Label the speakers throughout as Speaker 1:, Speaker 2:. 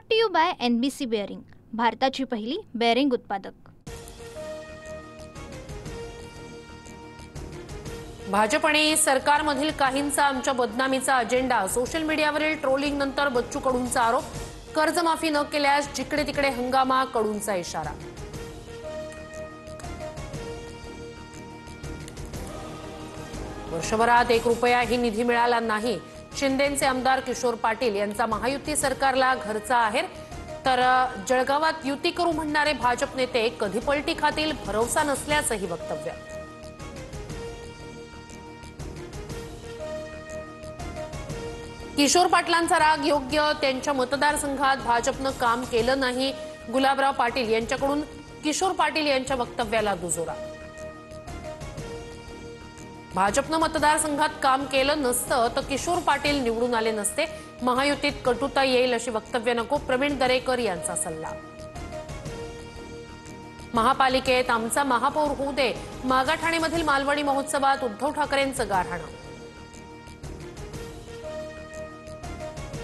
Speaker 1: Brought to you by NBC bearing, भारताची पहिली bearing उत्पादक।
Speaker 2: भाजप आणि सरकारमधील काहींचा आमच्या बदनामीचा अजेंडा। सोशल मीडियावरील ट्रोलिंग नंतर बच्चू कडूंचा आरोप। कर्जमाफी न केल्यास जिकडे तिकडे हंगामा, कडूंचा इशारा। वर्षभरात 1 रुपयाही निधी मिळाला नाही। शिंदेचे आमदार किशोर पाटील यांचा महायुती सरकारला घरचा आहेर। तर जळगावात युती करू म्हणणारे भाजप नेते कधी पलटी खातील भरवसा नसल्याचंही वक्तव्य। किशोर पाटलांचा राग योग्य, त्यांच्या मतदारसंघात भाजपनं काम केलं नाही। गुलाबराव पाटील यांच्याकडून किशोर पाटील यांच्या वक्तव्याला दुजोरा। भाजपनं मतदारसंघात काम केलं नसतं तर किशोर पाटील निवडून आले नसते। महायुतीत कटुता येईल अशी वक्तव्य नको, प्रवीण दरेकर यांचा सल्ला। महापालिकेत आमचा महापौर होऊ दे, मागाठाणेमधील मालवणी महोत्सवात उद्धव ठाकरेंचं गारहाणं।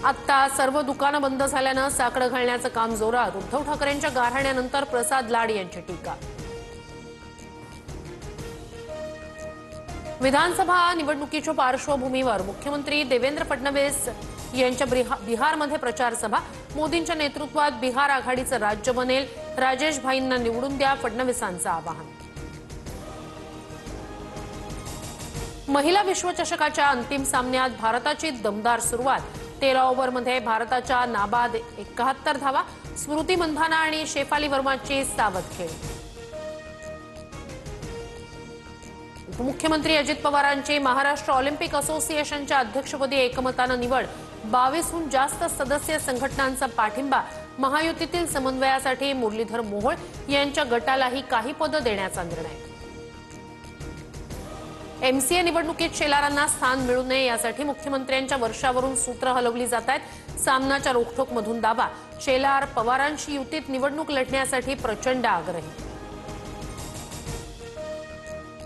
Speaker 2: आता सर्व दुकानं बंद झाल्यानं साकडं घालण्याचं काम जोरात। उद्धव ठाकरेंच्या गारहाण्यानंतर प्रसाद लाड यांची टीका। विधानसभा निवडणुकीच्या पार्श्वभूमीवर मुख्यमंत्री देवेंद्र फडणवीस यांच्या बिहारमध्ये प्रचार सभा। मोदींच्या नेतृत्वात बिहार आघाडीचं राज्य बनेल, राजेश भाईंना निवडून द्या, फडणवीसांचं आवाहन। महिला विश्वचषकाच्या अंतिम सामन्यात भारताची दमदार सुरुवात। 13 ओव्हरमध्ये भारताच्या नाबाद 71 धावा। स्मृती मंधाना आणि शेफाली वर्माची सावध खेळी। उपमुख्यमंत्री अजित पवारांची महाराष्ट्र ऑलिम्पिक असोसिएशनच्या अध्यक्षपदी एकमतानं निवड। 22हून जास्त सदस्य संघटनांचा पाठिंबा। महायुतीतील समन्वयासाठी मुरलीधर मोहोळ यांच्या गटालाही काही पदं देण्याचा निर्णय। MCA निवडणुकीत शेलारांना स्थान मिळू नये यासाठी मुख्यमंत्र्यांच्या वर्षावरून सूत्र हलवली जात आहेत। सामनाच्या रोखठोकमधून दावा, शेलार पवारांशी युतीत निवडणूक लढण्यासाठी प्रचंड आग्रही।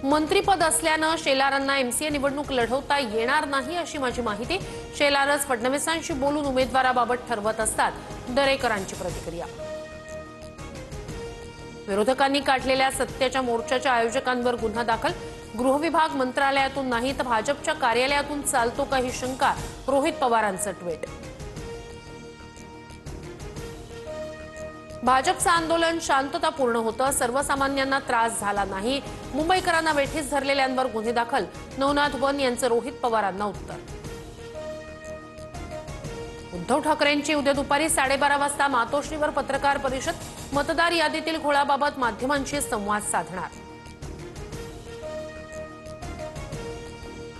Speaker 2: मंत्रीपद असल्यानं शेलारांना MCA निवडणूक लढवता येणार नाही अशी माझी माहिती। शेलारच फडणवीसांशी बोलून उमेदवाराबाबत ठरवत असतात, दरेकरांची प्रतिक्रिया। विरोधकांनी काढलेल्या सत्याच्या मोर्चाच्या आयोजकांवर गुन्हा दाखल। गृहविभाग मंत्रालयातून नाही तर भाजपच्या कार्यालयातून चालतो का ही शंका, रोहित पवारांचं ट्विट। भाजपचं आंदोलन शांततापूर्ण होतं, सर्वसामान्यांना त्रास झाला नाही। मुंबईकरांना वेठीस धरलेल्यांवर गुन्हे दाखल। नवनाथ वन यांचं रोहित पवारांना उत्तर। उद्धव ठाकरेंची उद्या दुपारी 12:30 वाजता मातोश्रीवर पत्रकार परिषद। मतदार यादीतील घोळाबाबत माध्यमांशी संवाद साधणार।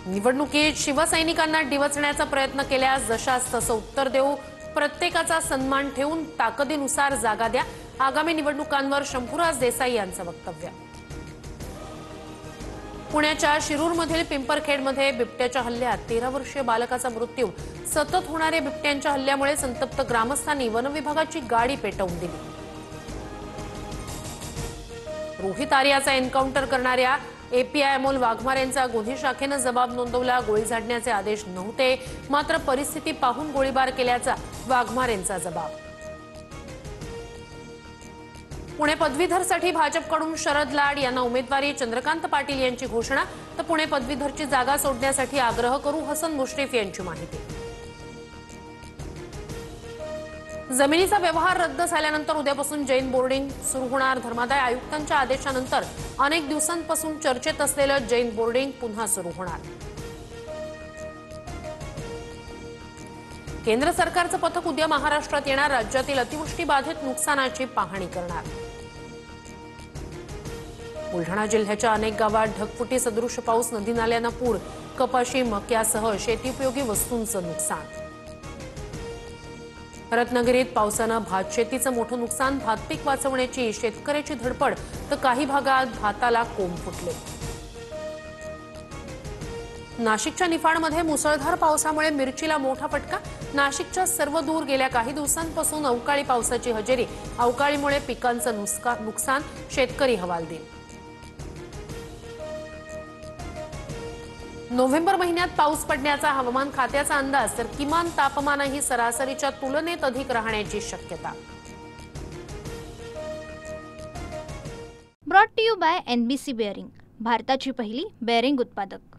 Speaker 2: निवडणुकीत शिवसैनिकांना डिवचण्याचा प्रयत्न केल्यास जशास तसं उत्तर देऊ। प्रत्येकाचा सन्मान ठेवून ताकदीनुसार जागा द्या। आगामी निवडणुकांवर शंभूराज देसाई यांचं वक्तव्य। पुण्याच्या शिरूरमधील पिंपरखेडमध्ये बिबट्याच्या हल्ल्यात 13 वर्षीय बालकाचा मृत्यू। सतत होणाऱ्या बिबट्यांच्या हल्ल्यामुळे संतप्त ग्रामस्थांनी वनविभागाची गाडी पेटवून दिली। रोहित आर्याचा एन्काउंटर करणाऱ्या API अमोल वाघमारेंचा गुन्हे शाखेनं जबाब नोंदवला। गोळी झाडण्याचे आदेश नव्हते, मात्र परिस्थिती पाहून गोळीबार केल्याचा वाघमारेंचा जबाब। पुणे पदवीधरसाठी भाजपकडून शरद लाड यांना उमेदवारी। चंद्रकांत पाटील यांची घोषणा, तर पुणे पदवीधरची जागा सोडण्यासाठी आग्रह करू, हसन मुश्रीफ यांची माहिती। जमिनीचा व्यवहार रद्द झाल्यानंतर उद्यापासून जैन बोर्डिंग सुरू होणार। धर्मादाय आयुक्तांच्या आदेशानंतर अनेक दिवसांपासून चर्चेत असलेलं जैन बोर्डिंग पुन्हा सुरू होणार। केंद्र सरकारचं पथक उद्या महाराष्ट्रात येणार। राज्यातील अतिवृष्टी बाधित नुकसानाची पाहणी करणार। बुलढाणा जिल्ह्याच्या अनेक गावात ढगफुटी सदृश पाऊस, नदी नाल्यांना पूर। कपाशी, मक्यासह शेतीउपयोगी वस्तूंचं नुकसान। रत्नागिरीत पावसानं भात शेतीचं मोठं नुकसान। भात पीक वाचवण्याची शेतकऱ्याची धडपड, तर काही भागात भाताला कोंब फुटले। नाशिकच्या निफाडमध्ये मुसळधार पावसामुळे मिरचीला मोठा फटका। नाशिकच्या सर्व दूर गेल्या काही दिवसांपासून अवकाळी पावसाची हजेरी। अवकाळीमुळे पिकांचं नुकसान, शेतकरी हवालदिल। नोव्हेंबर महिन्यात पाऊस पडण्याचा हवामान खात्याचा अंदाज, तर किमान तापमानही सरासरीच्या तुलनेत अधिक राहण्याची शक्यता.
Speaker 1: Brought to you by NBC bearing, भारताची पहिली बेअरिंग उत्पादक.